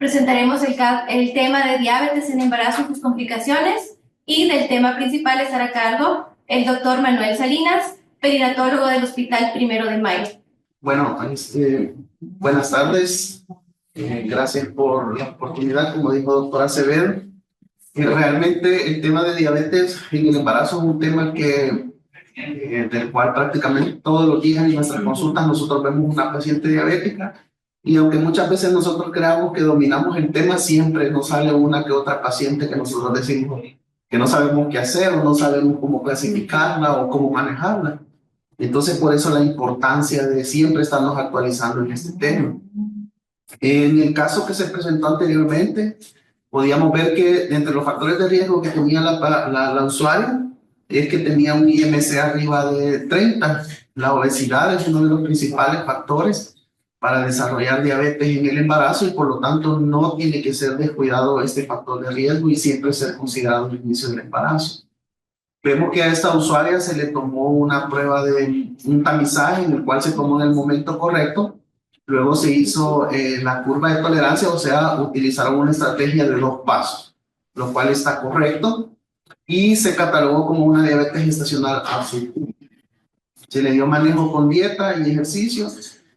Presentaremos el tema de diabetes en embarazo y sus complicaciones, y del tema principal estará a cargo el doctor Manuel Salinas, perinatólogo del Hospital Primero de Mayo. Bueno, buenas tardes. Gracias por la oportunidad, como dijo doctora Acevedo. Realmente el tema de diabetes en el embarazo es un tema del cual prácticamente todos los días en nuestras consultas nosotros vemos una paciente diabética, y aunque muchas veces nosotros creamos que dominamos el tema, siempre nos sale una que otra paciente que nosotros decimos que no sabemos qué hacer o no sabemos cómo clasificarla o cómo manejarla. Entonces, por eso la importancia de siempre estarnos actualizando en este tema. En el caso que se presentó anteriormente, podíamos ver que entre los factores de riesgo que tenía la usuaria es que tenía un IMC arriba de 30. La obesidad es uno de los principales factores para desarrollar diabetes en el embarazo, y por lo tanto no tiene que ser descuidado este factor de riesgo y siempre ser considerado al inicio del embarazo. Vemos que a esta usuaria se le tomó una prueba de un tamizaje en el cual se tomó en el momento correcto. Luego se hizo la curva de tolerancia, o sea, utilizaron una estrategia de 2 pasos, lo cual está correcto, y se catalogó como una diabetes gestacional absoluta. Se le dio manejo con dieta y ejercicio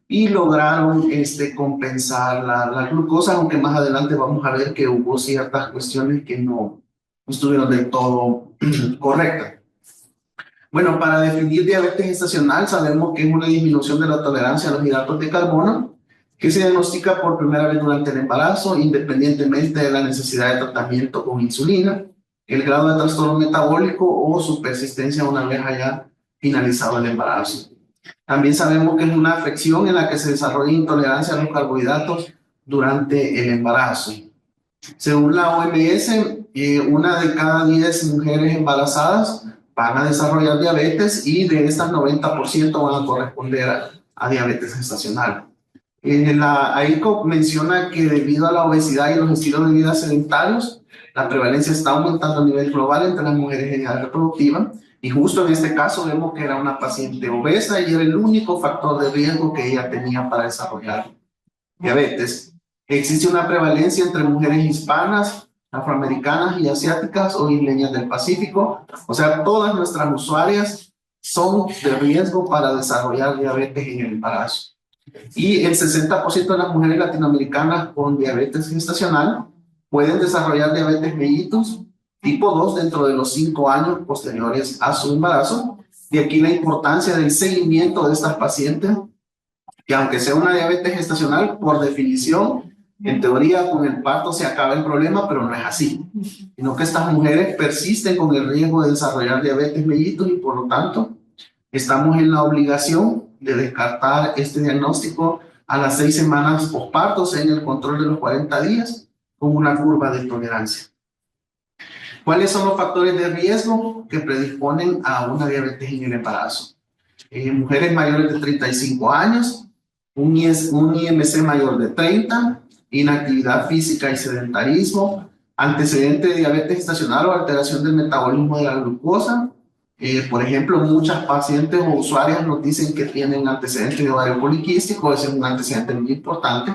y lograron compensar la glucosa, aunque más adelante vamos a ver que hubo ciertas cuestiones que no estuvieron del todo correctas. Bueno, para definir diabetes gestacional sabemos que es una disminución de la tolerancia a los hidratos de carbono que se diagnostica por primera vez durante el embarazo, independientemente de la necesidad de tratamiento con insulina, el grado de trastorno metabólico o su persistencia una vez haya finalizado el embarazo. También sabemos que es una afección en la que se desarrolla intolerancia a los carbohidratos durante el embarazo. Según la OMS, una de cada 10 mujeres embarazadas van a desarrollar diabetes, y de estas 90% van a corresponder a diabetes gestacional. La AICO menciona que debido a la obesidad y los estilos de vida sedentarios, la prevalencia está aumentando a nivel global entre las mujeres en edad reproductiva, y justo en este caso vemos que era una paciente obesa y era el único factor de riesgo que ella tenía para desarrollar diabetes. Existe una prevalencia entre mujeres hispanas, afroamericanas y asiáticas o isleñas del Pacífico. O sea, todas nuestras usuarias son de riesgo para desarrollar diabetes en el embarazo. Y el 60% de las mujeres latinoamericanas con diabetes gestacional pueden desarrollar diabetes mellitus tipo 2 dentro de los 5 años posteriores a su embarazo. De aquí la importancia del seguimiento de estas pacientes, que aunque sea una diabetes gestacional, por definición, en teoría con el parto se acaba el problema, pero no es así, sino que estas mujeres persisten con el riesgo de desarrollar diabetes mellitus, y por lo tanto estamos en la obligación de descartar este diagnóstico a las 6 semanas pospartos en el control de los 40 días con una curva de tolerancia. ¿Cuáles son los factores de riesgo que predisponen a una diabetes en el embarazo? Mujeres mayores de 35 años, un IMC mayor de 30, inactividad física y sedentarismo, antecedente de diabetes gestacional o alteración del metabolismo de la glucosa. Por ejemplo, muchas pacientes o usuarias nos dicen que tienen antecedentes de ovario poliquístico. Ese es un antecedente muy importante.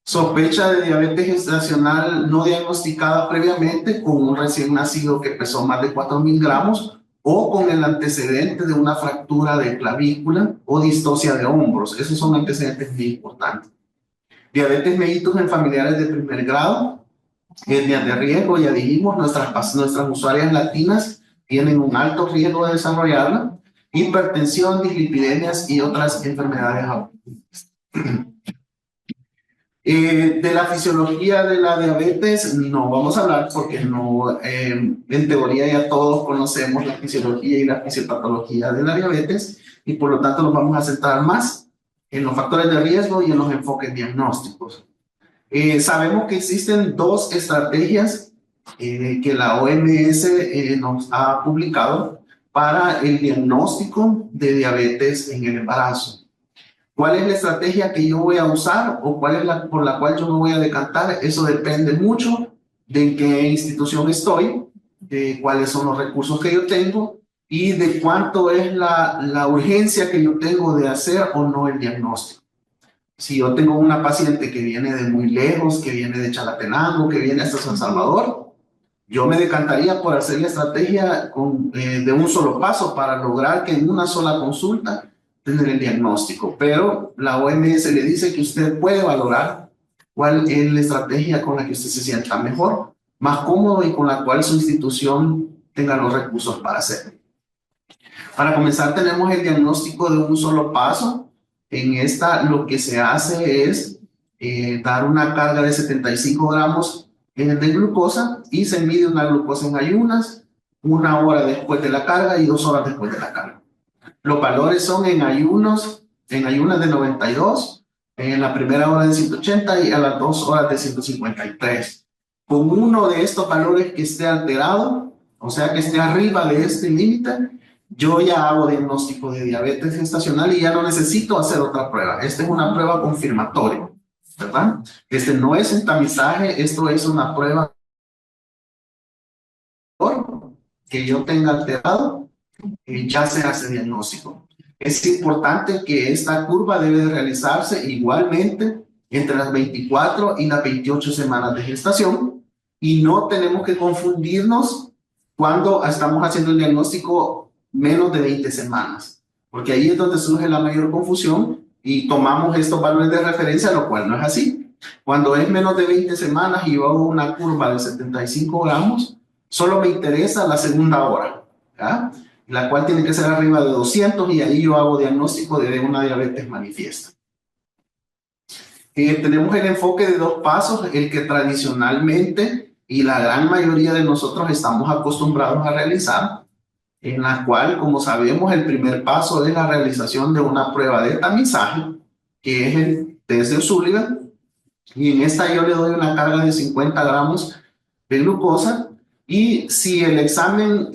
Sospecha de diabetes gestacional no diagnosticada previamente con un recién nacido que pesó más de 4.000 gramos, o con el antecedente de una fractura de clavícula o distocia de hombros. Esos son antecedentes muy importantes. Diabetes mellitus en familiares de primer grado, etnias de riesgo, ya dijimos, nuestras usuarias latinas tienen un alto riesgo de desarrollarla. Hipertensión, dislipidemias y otras enfermedades autoinmunes. De la fisiología de la diabetes no vamos a hablar, porque no, en teoría ya todos conocemos la fisiología y la fisiopatología de la diabetes, y por lo tanto nos vamos a centrar más en los factores de riesgo y en los enfoques diagnósticos. Sabemos que existen 2 estrategias que la OMS nos ha publicado para el diagnóstico de diabetes en el embarazo. ¿Cuál es la estrategia que yo voy a usar, o cuál es la por la cual yo me voy a decantar? Eso depende mucho de en qué institución estoy, de cuáles son los recursos que yo tengo y de cuánto es la urgencia que yo tengo de hacer o no el diagnóstico. Si yo tengo una paciente que viene de muy lejos, que viene de Chalatenango, que viene hasta San Salvador, yo me decantaría por hacer la estrategia de un solo paso para lograr que en una sola consulta tener el diagnóstico. Pero la OMS le dice que usted puede valorar cuál es la estrategia con la que usted se sienta mejor, más cómodo y con la cual su institución tenga los recursos para hacerlo. Para comenzar, tenemos el diagnóstico de un solo paso. En esta lo que se hace es dar una carga de 75 gramos de glucosa y se mide una glucosa en ayunas, 1 hora después de la carga y 2 horas después de la carga. Los valores son en ayunas de 92, en la primera hora de 180 y a las 2 horas de 153. Con uno de estos valores que esté alterado, o sea que esté arriba de este límite, yo ya hago diagnóstico de diabetes gestacional y ya no necesito hacer otra prueba. Esta es una prueba confirmatoria, ¿verdad? Este no es un tamizaje, esto es una prueba que yo tenga alterado y ya se hace diagnóstico. Es importante que esta curva debe de realizarse igualmente entre las 24 y las 28 semanas de gestación y no tenemos que confundirnos cuando estamos haciendo el diagnóstico menos de 20 semanas, porque ahí es donde surge la mayor confusión y tomamos estos valores de referencia, lo cual no es así. Cuando es menos de 20 semanas y yo hago una curva de 75 gramos, solo me interesa la segunda hora, ¿ya? La cual tiene que ser arriba de 200 y ahí yo hago diagnóstico de una diabetes manifiesta. Tenemos el enfoque de 2 pasos, el que tradicionalmente y la gran mayoría de nosotros estamos acostumbrados a realizar, en la cual, como sabemos, el primer paso es la realización de una prueba de tamizaje, que es el test de O'Sullivan, y en esta yo le doy una carga de 50 gramos de glucosa, y si el examen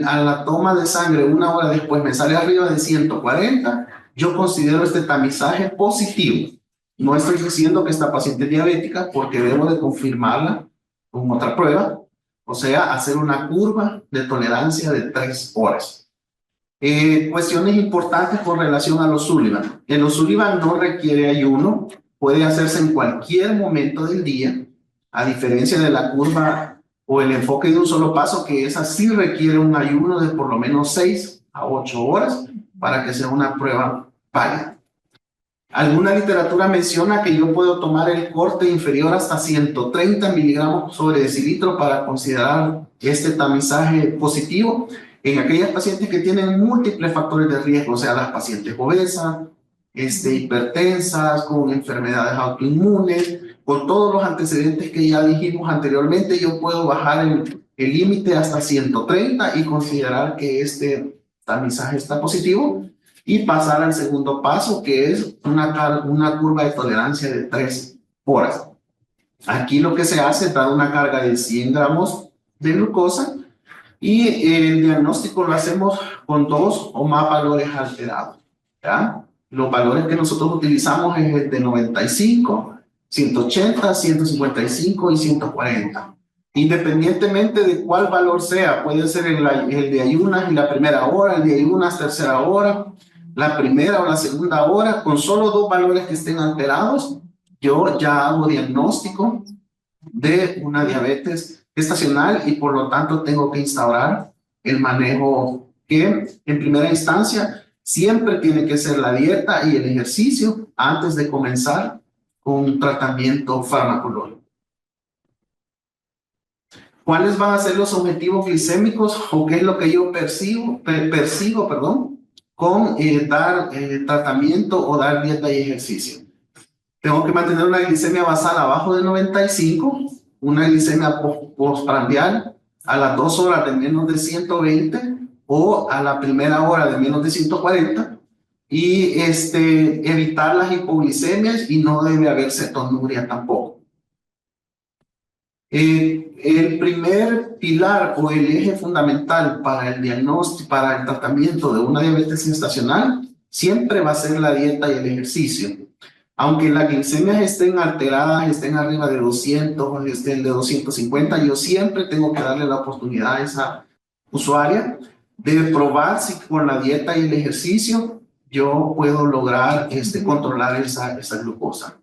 a la toma de sangre 1 hora después me sale arriba de 140, yo considero este tamizaje positivo. No estoy diciendo que esta paciente es diabética porque debo de confirmarla con otra prueba, o sea, hacer una curva de tolerancia de 3 horas. Cuestiones importantes con relación a los O'Sullivan. El O'Sullivan no requiere ayuno, puede hacerse en cualquier momento del día, a diferencia de la curva o el enfoque de un solo paso, que esa sí requiere un ayuno de por lo menos 6 a 8 horas para que sea una prueba válida. Alguna literatura menciona que yo puedo tomar el corte inferior hasta 130 miligramos sobre decilitro para considerar este tamizaje positivo en aquellas pacientes que tienen múltiples factores de riesgo, o sea, las pacientes obesas, hipertensas, con enfermedades autoinmunes, con todos los antecedentes que ya dijimos anteriormente. Yo puedo bajar el límite hasta 130 y considerar que este tamizaje está positivo y pasar al segundo paso, que es una curva de tolerancia de 3 horas. Aquí lo que se hace es dar una carga de 100 gramos de glucosa y el diagnóstico lo hacemos con 2 o más valores alterados, ¿ya? Los valores que nosotros utilizamos es el de 95, 180, 155 y 140. Independientemente de cuál valor sea, puede ser el de ayunas en la primera hora, el de ayunas tercera hora, la primera o la segunda hora, con solo 2 valores que estén alterados, yo ya hago diagnóstico de una diabetes gestacional y por lo tanto tengo que instaurar el manejo que en primera instancia siempre tiene que ser la dieta y el ejercicio antes de comenzar con un tratamiento farmacológico. ¿Cuáles van a ser los objetivos glicémicos o qué es lo que yo persigo, con dar tratamiento o dar dieta y ejercicio? Tengo que mantener una glicemia basal abajo de 95, una glicemia postprandial a las 2 horas de menos de 120 o a la primera hora de menos de 140 y evitar las hipoglicemias y no debe haber cetonuria tampoco. El primer pilar o el eje fundamental para el diagnóstico, para el tratamiento de una diabetes gestacional, siempre va a ser la dieta y el ejercicio. Aunque las glicemias estén alteradas, estén arriba de 200, estén de 250, yo siempre tengo que darle la oportunidad a esa usuaria de probar si con la dieta y el ejercicio yo puedo lograr controlar esa glucosa.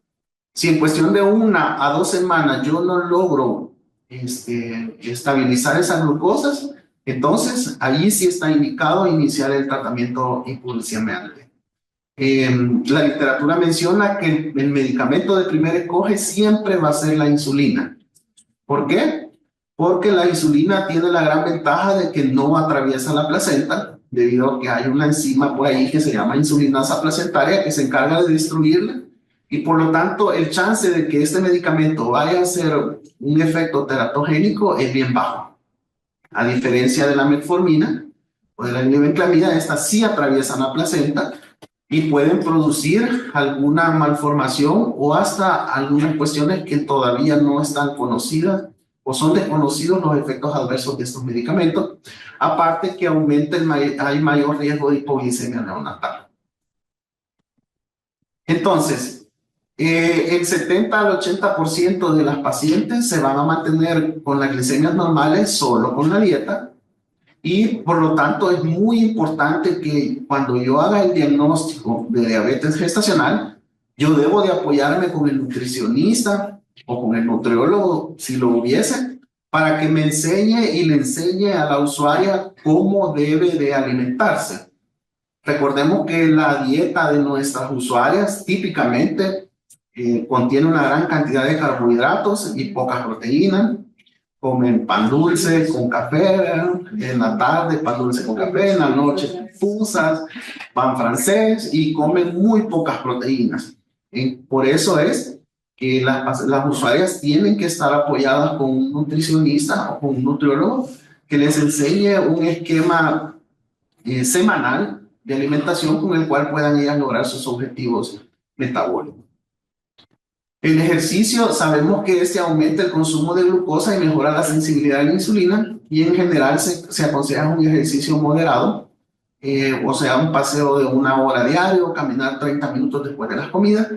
Si en cuestión de 1 a 2 semanas yo no logro estabilizar esas glucosas, entonces ahí sí está indicado iniciar el tratamiento hipoglicemiante. La literatura menciona que el medicamento de primer escoge siempre va a ser la insulina. ¿Por qué? Porque la insulina tiene la gran ventaja de que no atraviesa la placenta, debido a que hay una enzima por ahí que se llama insulinasa placentaria que se encarga de destruirla, y por lo tanto el chance de que este medicamento vaya a ser un efecto teratogénico es bien bajo. A diferencia de la metformina o de la glibenclamida, estas sí atraviesan la placenta y pueden producir alguna malformación o hasta algunas cuestiones que todavía no están conocidas o son desconocidos los efectos adversos de estos medicamentos, aparte que hay mayor riesgo de hipoglicemia neonatal. Entonces, el 70 al 80% de las pacientes se van a mantener con las glicemias normales solo con la dieta, y por lo tanto es muy importante que cuando yo haga el diagnóstico de diabetes gestacional, yo debo de apoyarme con el nutricionista o con el nutriólogo, si lo hubiese, para que me enseñe y le enseñe a la usuaria cómo debe de alimentarse. Recordemos que la dieta de nuestras usuarias típicamente contiene una gran cantidad de carbohidratos y pocas proteínas. Comen pan dulce con café, en la tarde pan dulce con café, en la noche pupusas, pan francés, y comen muy pocas proteínas. Por eso es que las usuarias tienen que estar apoyadas con un nutricionista o con un nutriólogo que les enseñe un esquema semanal de alimentación con el cual puedan ellas lograr sus objetivos metabólicos. El ejercicio, sabemos que aumenta el consumo de glucosa y mejora la sensibilidad a la insulina, y en general se aconseja un ejercicio moderado, o sea, un paseo de 1 hora diario, caminar 30 minutos después de las comidas.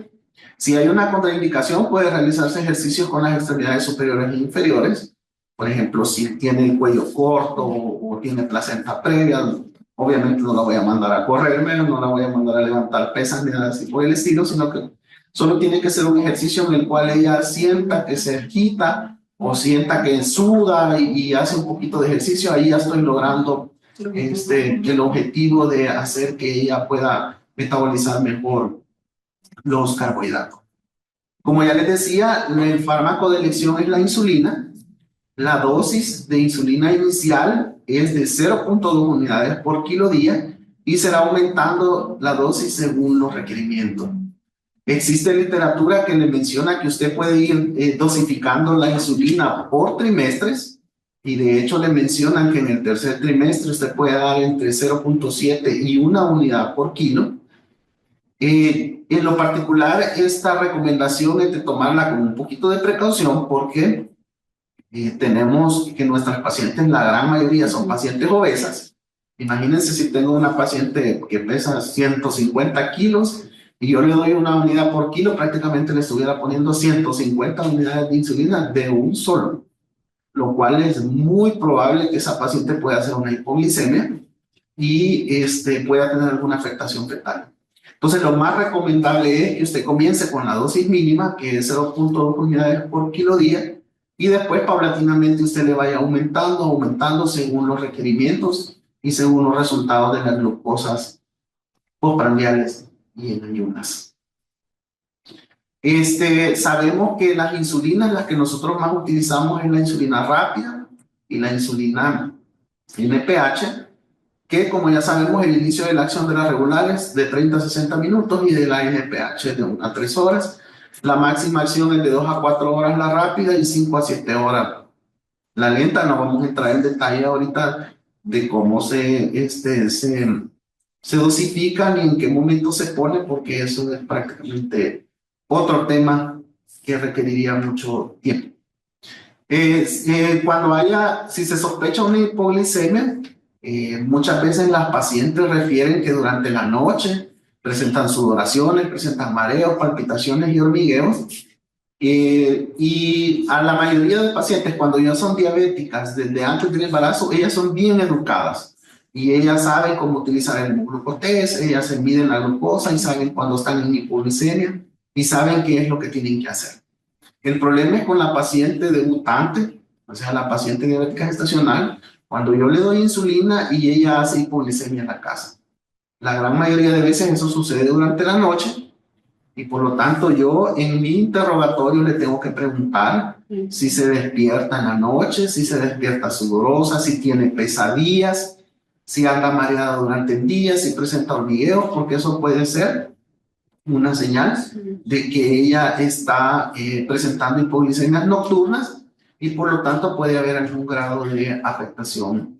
Si hay una contraindicación, puede realizarse ejercicios con las extremidades superiores e inferiores. Por ejemplo, si tiene el cuello corto o tiene placenta previa, obviamente no la voy a mandar a correrme, no la voy a mandar a levantar pesas ni nada así por el estilo, sino que solo tiene que ser un ejercicio en el cual ella sienta que se agita o sienta que suda y hace un poquito de ejercicio. Ahí ya estoy logrando el objetivo de hacer que ella pueda metabolizar mejor los carbohidratos. Como ya les decía, el fármaco de elección es la insulina. La dosis de insulina inicial es de 0.2 unidades por kilo día y será aumentando la dosis según los requerimientos. Existe literatura que le menciona que usted puede ir dosificando la insulina por trimestres, y de hecho le mencionan que en el tercer trimestre usted puede dar entre 0.7 y 1 unidad por kilo. En lo particular, esta recomendación es de tomarla con un poquito de precaución porque tenemos que nuestras pacientes, la gran mayoría son pacientes obesas. Imagínense si tengo una paciente que pesa 150 kilos y yo le doy 1 unidad por kilo, prácticamente le estuviera poniendo 150 unidades de insulina de un solo, lo cual es muy probable que esa paciente pueda hacer una hipoglicemia y pueda tener alguna afectación fetal. Entonces, lo más recomendable es que usted comience con la dosis mínima, que es 0.2 unidades por kilo día, y después paulatinamente usted le vaya aumentando según los requerimientos y según los resultados de las glucosas postprandiales y en ayunas. Sabemos que las insulinas, las que nosotros más utilizamos, es la insulina rápida y la insulina NPH, que como ya sabemos, el inicio de la acción de las regulares de 30 a 60 minutos y de la NPH de 1 a 3 horas. La máxima acción es de 2 a 4 horas la rápida y 5 a 7 horas la lenta. No vamos a entrar en detalle ahorita de cómo se dosifica ni en qué momento se pone, porque eso es prácticamente otro tema que requeriría mucho tiempo. Si se sospecha una hipoglicemia, muchas veces las pacientes refieren que durante la noche presentan sudoraciones, presentan mareos, palpitaciones y hormigueos. Y a la mayoría de pacientes, cuando ya son diabéticas desde antes del embarazo, ellas son bien educadas. y ellas saben cómo utilizar el glucotest, ellas se miden la glucosa y saben cuando están en hipoglucemia y saben qué es lo que tienen que hacer. El problema es con la paciente debutante, o sea, la paciente diabética gestacional, cuando yo le doy insulina y ella hace hipoglucemia en la casa. La gran mayoría de veces eso sucede durante la noche y por lo tanto yo en mi interrogatorio le tengo que preguntar si se despierta en la noche, si se despierta sudorosa, si tiene pesadillas, si anda mareada durante el día, si presenta hormigueo, porque eso puede ser una señal de que ella está presentando hipoglucemias nocturnas y por lo tanto puede haber algún grado de afectación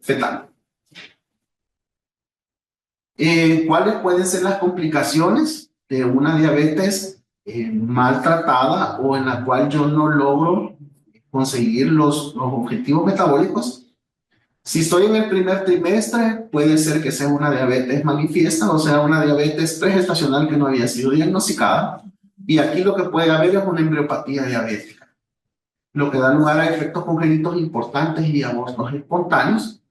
fetal. ¿Cuáles pueden ser las complicaciones de una diabetes maltratada o en la cual yo no logro conseguir los objetivos metabólicos? Si estoy en el primer trimestre, puede ser que sea una diabetes manifiesta, o sea, una diabetes pregestacional que no había sido diagnosticada. Y aquí lo que puede haber es una embriopatía diabética, lo que da lugar a efectos congénitos importantes y abortos espontáneos.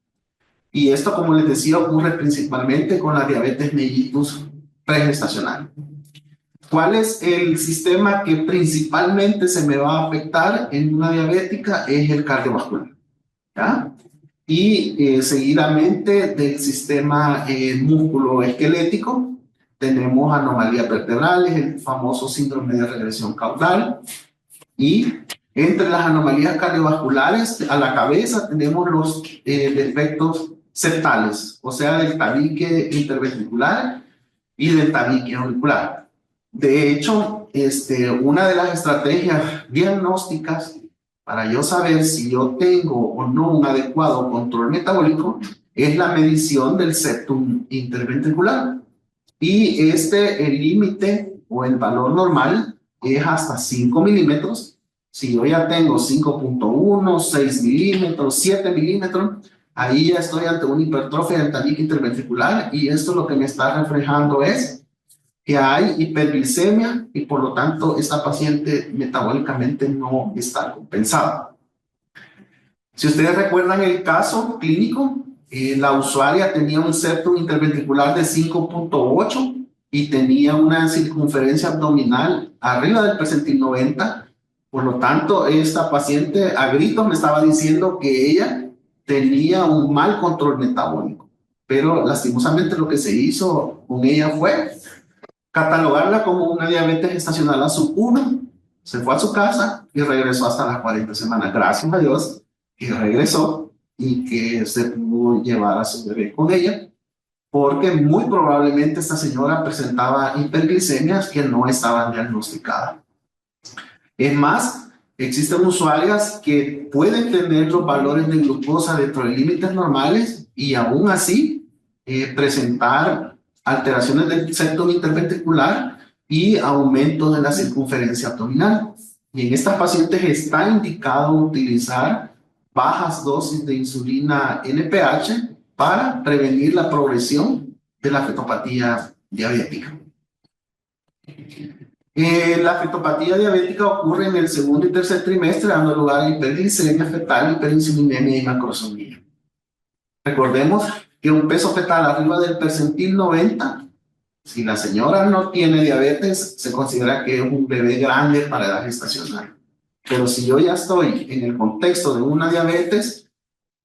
Y esto, como les decía, ocurre principalmente con la diabetes mellitus pregestacional. ¿Cuál es el sistema que principalmente se me va a afectar en una diabética? Es el cardiovascular, ¿ya? Y seguidamente del sistema músculo-esquelético tenemos anomalías vertebrales, el famoso síndrome de regresión caudal, y entre las anomalías cardiovasculares a la cabeza tenemos los defectos septales, o sea, del tabique interventricular y del tabique auricular. De hecho, una de las estrategias diagnósticas para yo saber si yo tengo o no un adecuado control metabólico es la medición del septum interventricular. Y el límite o el valor normal es hasta 5 milímetros. Si yo ya tengo 5.1, 6 milímetros, 7 milímetros, ahí ya estoy ante una hipertrofia del tabique interventricular y esto lo que me está reflejando es que hay hiperglicemia y por lo tanto esta paciente metabólicamente no está compensada. Si ustedes recuerdan el caso clínico, la usuaria tenía un septum interventricular de 5.8 y tenía una circunferencia abdominal arriba del percentil 90. Por lo tanto, esta paciente a gritos me estaba diciendo que ella tenía un mal control metabólico. Pero lastimosamente lo que se hizo con ella fue catalogarla como una diabetes gestacional a sub 1, se fue a su casa y regresó hasta las 40 semanas. Gracias a Dios que regresó y que se pudo llevar a su bebé con ella, porque muy probablemente esta señora presentaba hiperglicemias que no estaban diagnosticadas. Es más, existen usuarias que pueden tener los valores de glucosa dentro de límites normales y aún así presentar alteraciones del septum interventricular y aumento de la circunferencia abdominal. Y en estas pacientes está indicado utilizar bajas dosis de insulina NPH para prevenir la progresión de la fetopatía diabética. La fetopatía diabética ocurre en el segundo y tercer trimestre, dando lugar a hiperglicemia fetal, hiperinsulinemia y macrosomía. Recordemos que un peso fetal arriba del percentil 90, si la señora no tiene diabetes, se considera que es un bebé grande para edad gestacional. Pero si yo ya estoy en el contexto de una diabetes,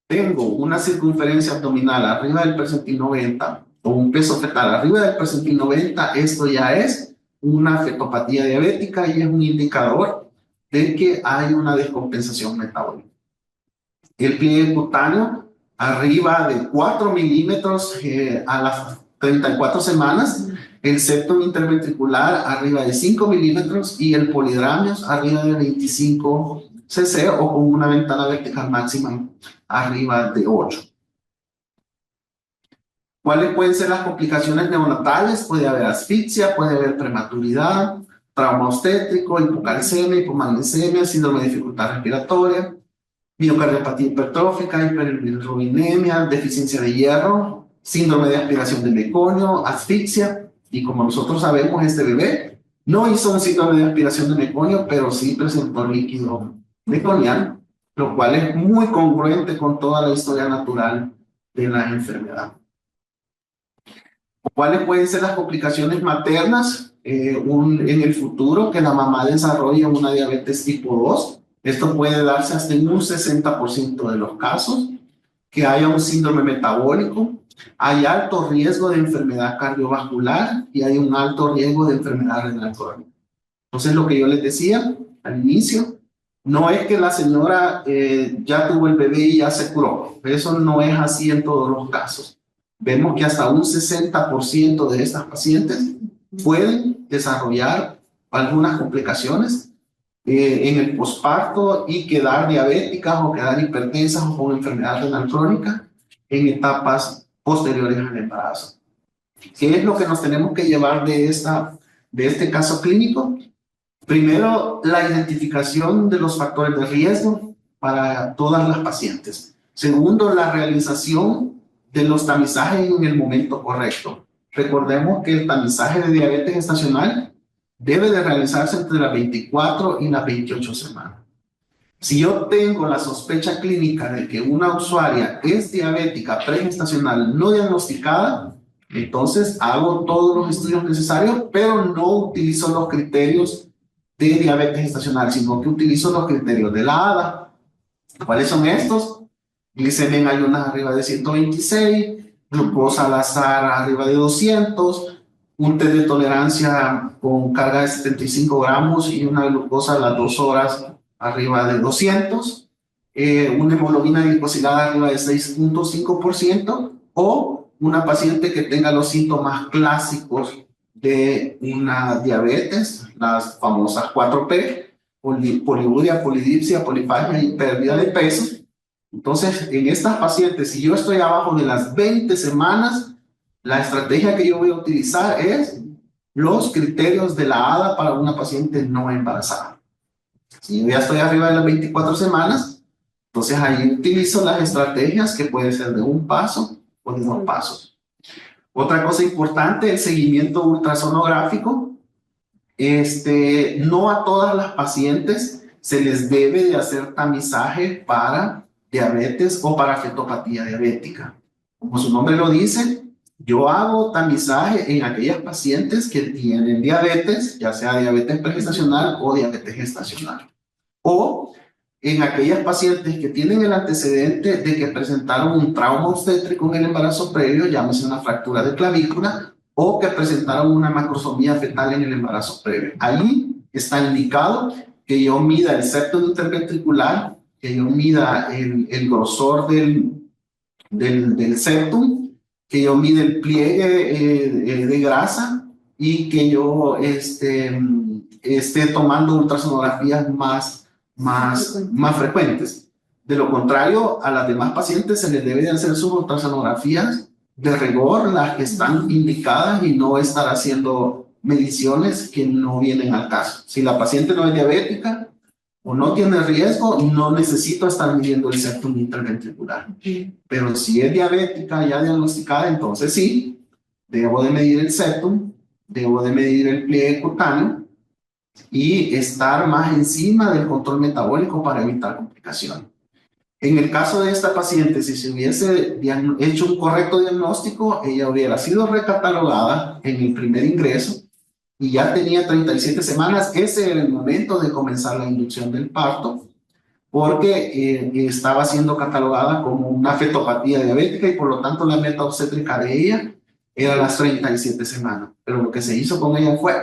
tengo una circunferencia abdominal arriba del percentil 90 o un peso fetal arriba del percentil 90, esto ya es una fetopatía diabética y es un indicador de que hay una descompensación metabólica. El pliegue cutáneo arriba de 4 milímetros a las 34 semanas, el septum interventricular arriba de 5 milímetros y el polidramios arriba de 25 cc o con una ventana vertical máxima arriba de 8. ¿Cuáles pueden ser las complicaciones neonatales? Puede haber asfixia, puede haber prematuridad, trauma obstétrico, hipocalcemia, hipomagnesemia, síndrome de dificultad respiratoria, miocardiopatía hipertrófica, hiperbilirubinemia, deficiencia de hierro, síndrome de aspiración de meconio, asfixia, y como nosotros sabemos, este bebé no hizo un síndrome de aspiración de meconio, pero sí presentó líquido meconiano, lo cual es muy congruente con toda la historia natural de la enfermedad. ¿Cuáles pueden ser las complicaciones maternas en el futuro? Que la mamá desarrolle una diabetes tipo 2. Esto puede darse hasta en un 60% de los casos. Que haya un síndrome metabólico, hay alto riesgo de enfermedad cardiovascular y hay un alto riesgo de enfermedad renal crónica. Entonces, lo que yo les decía al inicio, no es que la señora ya tuvo el bebé y ya se curó. Eso no es así en todos los casos. Vemos que hasta un 60% de estas pacientes pueden desarrollar algunas complicaciones en el posparto y quedar diabéticas o quedar hipertensas o con enfermedad renal crónica en etapas posteriores al embarazo. ¿Qué es lo que nos tenemos que llevar de este caso clínico? Primero, la identificación de los factores de riesgo para todas las pacientes. Segundo, la realización de los tamizajes en el momento correcto. Recordemos que el tamizaje de diabetes gestacional debe de realizarse entre las 24 y las 28 semanas. Si yo tengo la sospecha clínica de que una usuaria es diabética pregestacional no diagnosticada, entonces hago todos los estudios necesarios, pero no utilizo los criterios de diabetes gestacional, sino que utilizo los criterios de la ADA. ¿Cuáles son estos? Glicemia en ayunas arriba de 126, glucosa al azar arriba de 200, un test de tolerancia con carga de 75 gramos y una glucosa a las 2 horas arriba de 200, una hemoglobina glicosilada arriba de 6.5% o una paciente que tenga los síntomas clásicos de una diabetes, las famosas 4P, poliuria, polidipsia, polifagia y pérdida de peso. Entonces, en estas pacientes, si yo estoy abajo de las 20 semanas, la estrategia que yo voy a utilizar es los criterios de la ADA para una paciente no embarazada. Si yo ya estoy arriba de las 24 semanas, entonces ahí utilizo las estrategias que pueden ser de un paso o de 2 pasos. Otra cosa importante, el seguimiento ultrasonográfico. No a todas las pacientes se les debe de hacer tamizaje para diabetes o para fetopatía diabética. Como su nombre lo dice, yo hago tamizaje en aquellas pacientes que tienen diabetes, ya sea diabetes pregestacional o diabetes gestacional. O en aquellas pacientes que tienen el antecedente de que presentaron un trauma obstétrico en el embarazo previo, llámese una fractura de clavícula, o que presentaron una macrosomía fetal en el embarazo previo. Ahí está indicado que yo mida el septo interventricular, que yo mida el grosor del septum, que yo mida el pliegue de grasa y que yo esté tomando ultrasonografías más frecuentes. De lo contrario, a las demás pacientes se les debe de hacer sus ultrasonografías de rigor, las que están indicadas, y no estar haciendo mediciones que no vienen al caso. Si la paciente no es diabética o no tiene riesgo, no necesito estar midiendo el septum interventricular. Pero si es diabética ya diagnosticada, entonces sí, debo de medir el septum, debo de medir el pliegue cutáneo y estar más encima del control metabólico para evitar complicaciones. En el caso de esta paciente, si se hubiese hecho un correcto diagnóstico, ella hubiera sido recatalogada en el primer ingreso y ya tenía 37 semanas. Ese era el momento de comenzar la inducción del parto, porque estaba siendo catalogada como una fetopatía diabética y por lo tanto la meta obstétrica de ella era las 37 semanas. Pero lo que se hizo con ella fue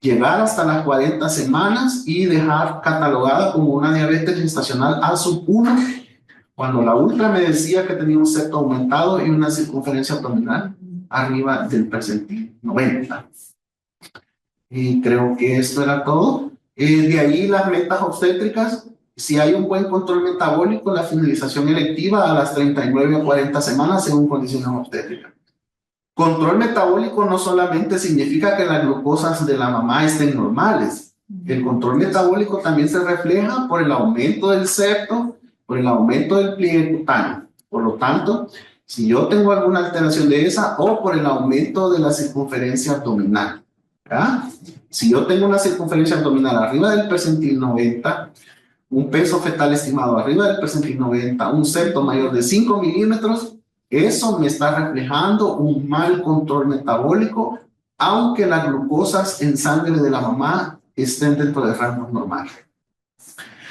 llegar hasta las 40 semanas y dejar catalogada como una diabetes gestacional A sub 1, cuando la ultra me decía que tenía un septo aumentado y una circunferencia abdominal arriba del percentil 90. Y creo que esto era todo. De ahí las metas obstétricas. Si hay un buen control metabólico, la finalización electiva a las 39 o 40 semanas según condiciones obstétricas. Control metabólico no solamente significa que las glucosas de la mamá estén normales. El control metabólico también se refleja por el aumento del septo, por el aumento del pliegue cutáneo. Por lo tanto, si yo tengo alguna alteración de esa, o por el aumento de la circunferencia abdominal, ¿ya? Si yo tengo una circunferencia abdominal arriba del percentil 90, un peso fetal estimado arriba del percentil 90, un septo mayor de 5 milímetros, eso me está reflejando un mal control metabólico, aunque las glucosas en sangre de la mamá estén dentro de rangos normales.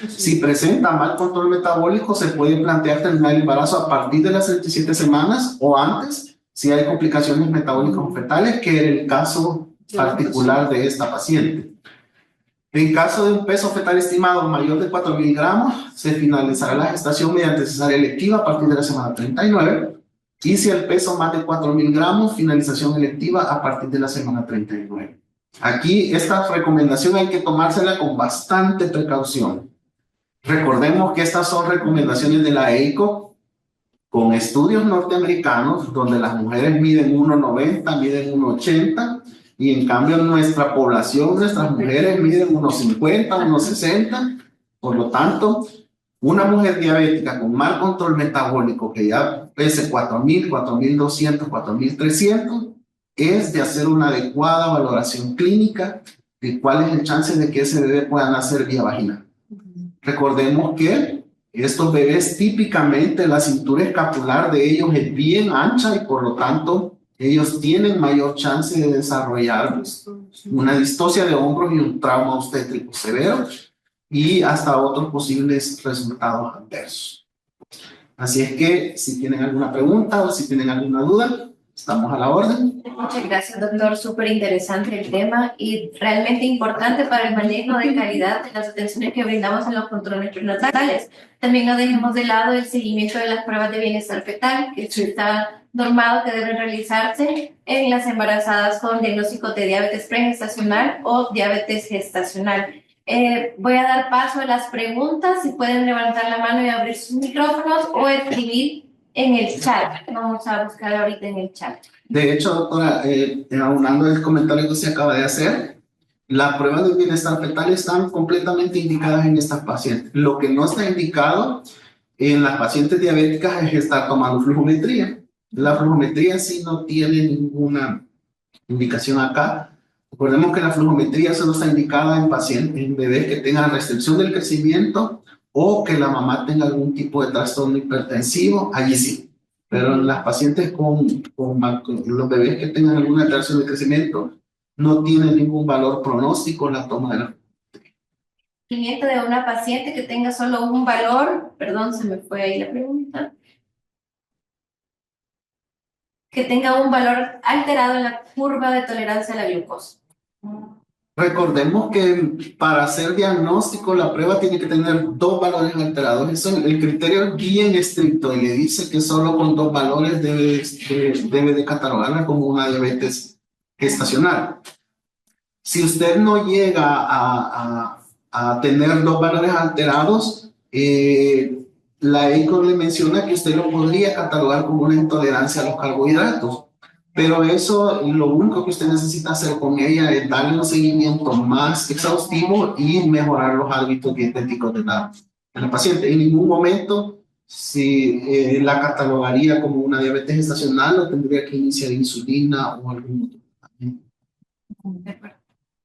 Si presenta mal control metabólico, se puede plantear terminar el embarazo a partir de las 37 semanas o antes, si hay complicaciones metabólicas fetales, que era el caso particular de esta paciente. En caso de un peso fetal estimado mayor de 4.000 gramos, se finalizará la gestación mediante cesárea electiva a partir de la semana 39. Y si el peso más de 4.000 gramos, finalización electiva a partir de la semana 39. Aquí esta recomendación hay que tomársela con bastante precaución. Recordemos que estas son recomendaciones de la EICO con estudios norteamericanos donde las mujeres miden 1,90, miden 1,80 y en cambio nuestra población, nuestras mujeres miden 1,50, 1,60. Por lo tanto, una mujer diabética con mal control metabólico que ya pese 4.000, 4.200, 4.300 es de hacer una adecuada valoración clínica de cuál es el chance de que ese bebé pueda nacer vía vaginal. Recordemos que estos bebés típicamente la cintura escapular de ellos es bien ancha y por lo tanto ellos tienen mayor chance de desarrollar una distocia de hombros y un trauma obstétrico severo y hasta otros posibles resultados adversos. Así es que si tienen alguna pregunta o si tienen alguna duda, estamos a la orden. Muchas gracias, doctor. Súper interesante el tema y realmente importante para el manejo de calidad de las atenciones que brindamos en los controles prenatales. También no dejemos de lado el seguimiento de las pruebas de bienestar fetal, que está normado que deben realizarse en las embarazadas con diagnóstico de diabetes pregestacional o diabetes gestacional. Voy a dar paso a las preguntas. Si pueden levantar la mano y abrir sus micrófonos o escribir en el chat. Vamos a buscar ahorita en el chat. De hecho, doctora, aunando el comentario que usted acaba de hacer, las pruebas de bienestar fetal están completamente indicadas en estas pacientes. Lo que no está indicado en las pacientes diabéticas es estar tomando flujometría. La flujometría sí no tiene ninguna indicación acá. Recordemos que la flujometría solo está indicada en pacientes, en bebés que tengan restricción del crecimiento o que la mamá tenga algún tipo de trastorno hipertensivo, allí sí. Pero en las pacientes con los bebés que tengan alguna alteración de crecimiento, no tiene ningún valor pronóstico la toma de la Seguimiento de una paciente que tenga solo un valor, perdón, se me fue ahí la pregunta, que tenga un valor alterado en la curva de tolerancia a la glucosa. Recordemos que para hacer diagnóstico la prueba tiene que tener 2 valores alterados. Eso, el criterio es bien estricto y le dice que solo con 2 valores debe de catalogarla como una diabetes gestacional. Si usted no llega a tener 2 valores alterados, la EICO le menciona que usted lo podría catalogar como una intolerancia a los carbohidratos. Pero eso, lo único que usted necesita hacer con ella es darle un seguimiento más exhaustivo y mejorar los hábitos dietéticos de la paciente. En ningún momento, si la catalogaría como una diabetes gestacional, o tendría que iniciar insulina o algún otro tratamiento.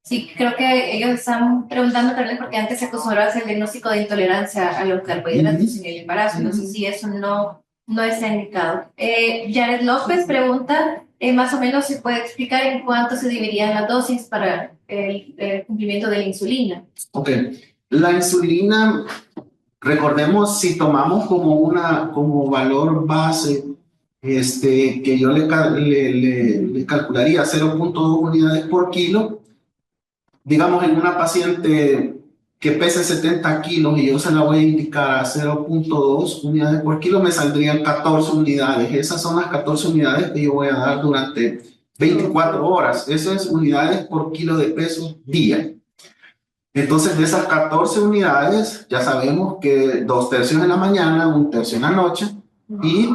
Sí, creo que ellos están preguntando tal vez porque antes se acostumbraba a hacer el diagnóstico de intolerancia a los carbohidratos en el embarazo. Entonces, sí, eso no está indicado. Jared López pregunta, más o menos, ¿se puede explicar en cuánto se dividirían las dosis para el cumplimiento de la insulina? Ok, la insulina, recordemos, si tomamos como valor base, que yo le calcularía 0.2 unidades por kilo, digamos en una paciente que pese 70 kilos y yo se la voy a indicar a 0.2 unidades por kilo, me saldrían 14 unidades. Esas son las 14 unidades que yo voy a dar durante 24 horas. Eso es unidades por kilo de peso día. Entonces, de esas 14 unidades, ya sabemos que 2/3 en la mañana, 1/3 en la noche, y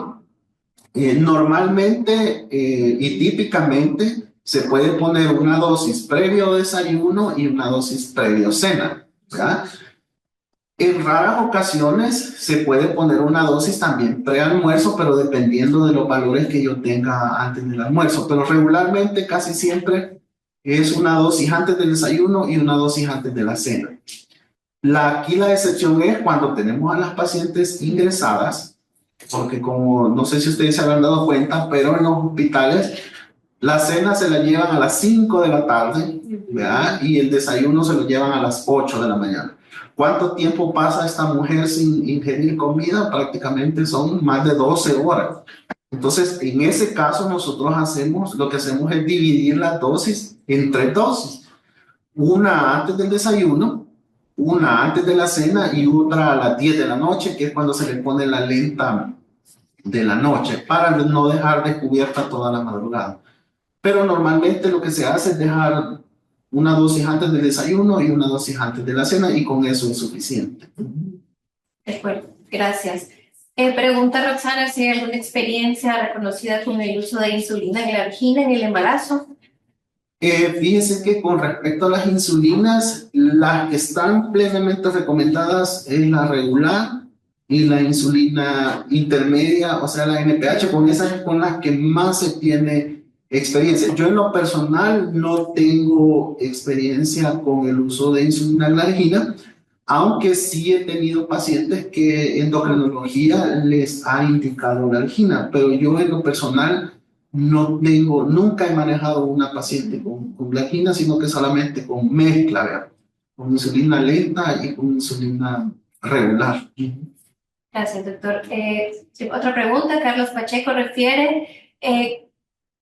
normalmente y típicamente se puede poner una dosis previo desayuno y una dosis previo cena. ¿Ya? En raras ocasiones se puede poner una dosis también pre-almuerzo, pero dependiendo de los valores que yo tenga antes del almuerzo. Pero regularmente casi siempre es una dosis antes del desayuno y una dosis antes de la cena. Aquí la excepción es cuando tenemos a las pacientes ingresadas porque como no sé si ustedes se habrán dado cuenta, pero en los hospitales la cena se la llevan a las 5 de la tarde, ¿verdad? Y el desayuno se lo llevan a las 8 de la mañana. ¿Cuánto tiempo pasa esta mujer sin ingerir comida? Prácticamente son más de 12 horas. Entonces, en ese caso, nosotros lo que hacemos es dividir la dosis en 3 dosis. Una antes del desayuno, una antes de la cena y otra a las 10 de la noche, que es cuando se le pone la lenta de la noche, para no dejar descubierta toda la madrugada. Pero normalmente lo que se hace es dejar una dosis antes del desayuno y una dosis antes de la cena, y con eso es suficiente. De acuerdo, gracias. Pregunta Roxana si hay alguna experiencia reconocida con el uso de insulina glargina en el embarazo. Fíjense que con respecto a las insulinas, las que están plenamente recomendadas es la regular y la insulina intermedia, o sea, la NPH. Con esas es con las que más se tiene experiencia. Yo en lo personal no tengo experiencia con el uso de insulina glargina, aunque sí he tenido pacientes que endocrinología les ha indicado glargina, pero yo en lo personal no tengo, nunca he manejado una paciente con glargina, sino que solamente con mezcla, ¿verdad? Con insulina lenta y con insulina regular. Gracias, doctor. Sí, otra pregunta, Carlos Pacheco refiere,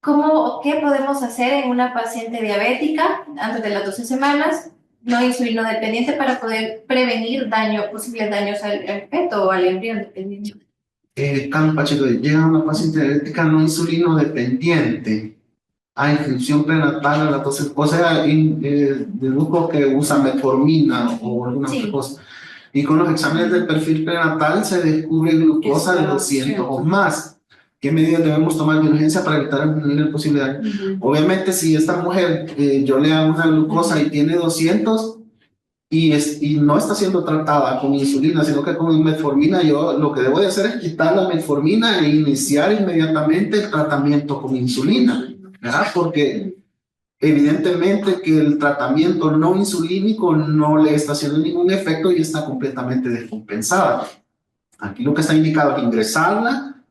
¿cómo o qué podemos hacer en una paciente diabética antes de las 12 semanas, no insulino dependiente, para poder prevenir posibles daños al feto o al embrión dependiente? Carlos Pacheco, llega una paciente diabética no insulino dependiente a inscripción prenatal a la 12, o sea, deduzco que usa metformina o alguna otra cosa. Y con los exámenes del perfil prenatal se descubre glucosa de 200 o más. ¿Qué medidas debemos tomar de urgencia para evitar el posible daño? Obviamente, si esta mujer, yo le hago una glucosa y tiene 200 y no está siendo tratada con insulina, sino que con metformina, yo lo que debo de hacer es quitar la metformina e iniciar inmediatamente el tratamiento con insulina, ¿verdad? Porque evidentemente que el tratamiento no insulínico no le está haciendo ningún efecto y está completamente descompensada. Aquí lo que está indicado es ingresarla,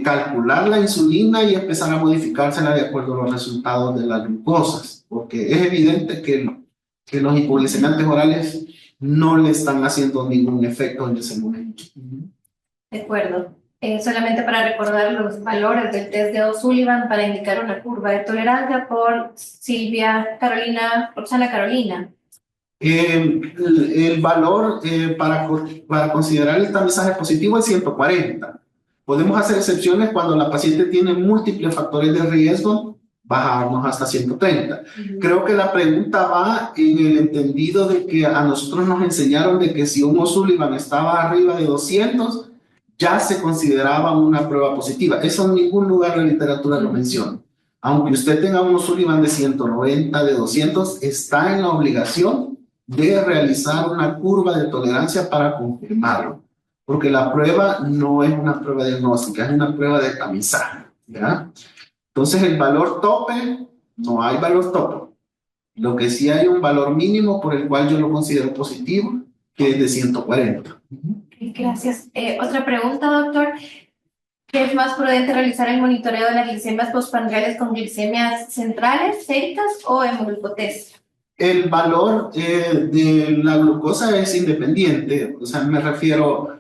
calcular la insulina y empezar a modificársela de acuerdo a los resultados de las glucosas, porque es evidente que los hipoglicemiantes orales no le están haciendo ningún efecto en ese momento. De acuerdo. Solamente para recordar los valores del test de O'Sullivan para indicar una curva de tolerancia por Roxana Carolina. El valor para considerar el tamizaje positivo es 140. Podemos hacer excepciones cuando la paciente tiene múltiples factores de riesgo, bajarnos hasta 130. Creo que la pregunta va en el entendido de que a nosotros nos enseñaron de que si un O'Sullivan estaba arriba de 200, ya se consideraba una prueba positiva. Eso en ningún lugar de la literatura lo menciona. Aunque usted tenga un O'Sullivan de 190, de 200, está en la obligación de realizar una curva de tolerancia para confirmarlo. Porque la prueba no es una prueba diagnóstica, es una prueba de tamizaje, ¿verdad? Entonces, el valor tope, no hay valor tope. Lo que sí hay un valor mínimo por el cual yo lo considero positivo, que es de 140. Gracias. Otra pregunta, doctor. ¿Qué es más prudente realizar el monitoreo de las glicemias postprandiales con glicemias centrales, séricas o hemoglucotés? El valor de la glucosa es independiente, o sea, me refiero,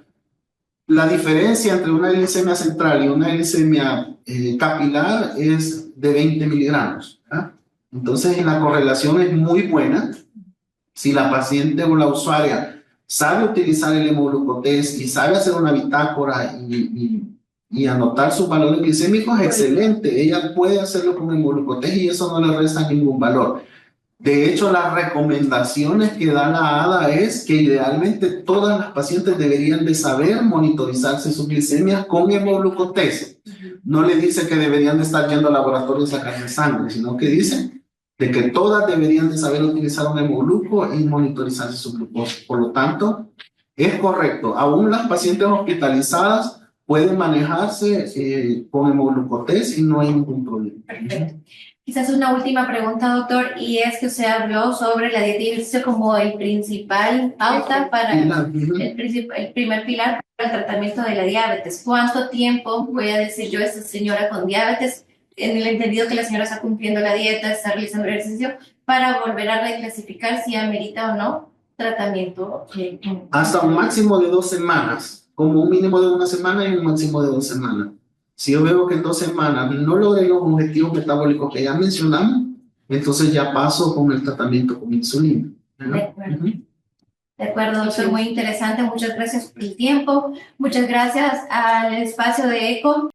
la diferencia entre una glicemia central y una glicemia capilar es de 20 miligramos. ¿Ah? Entonces, la correlación es muy buena. Si la paciente o la usuaria sabe utilizar el hemoglucotés y sabe hacer una bitácora y anotar sus valores glicémicos, excelente. Ella puede hacerlo con hemoglucotés y eso no le resta ningún valor. De hecho, las recomendaciones que da la ADA es que idealmente todas las pacientes deberían de saber monitorizarse sus glicemias con hemoglucotés. No le dice que deberían de estar yendo al laboratorio a sacar sangre, sino que dice de que todas deberían de saber utilizar un hemogluco y monitorizarse su glucosa. Por lo tanto, es correcto. Aún las pacientes hospitalizadas pueden manejarse con hemoglucotés y no hay ningún problema. Perfecto. Quizás una última pregunta, doctor, y es que usted habló sobre la dieta y ejercicio como el principal pauta para el primer pilar para el tratamiento de la diabetes. ¿Cuánto tiempo, voy a decir yo, esta señora con diabetes, en el entendido que la señora está cumpliendo la dieta, está realizando el ejercicio, para volver a reclasificar si amerita o no tratamiento? Hasta un máximo de 2 semanas, como un mínimo de 1 semana y un máximo de 2 semanas. Si yo veo que en 2 semanas no logré los objetivos metabólicos que ya mencionamos, entonces ya paso con el tratamiento con insulina, ¿no? De acuerdo. De acuerdo, doctor, muy interesante. Muchas gracias por el tiempo. Muchas gracias al espacio de ECO.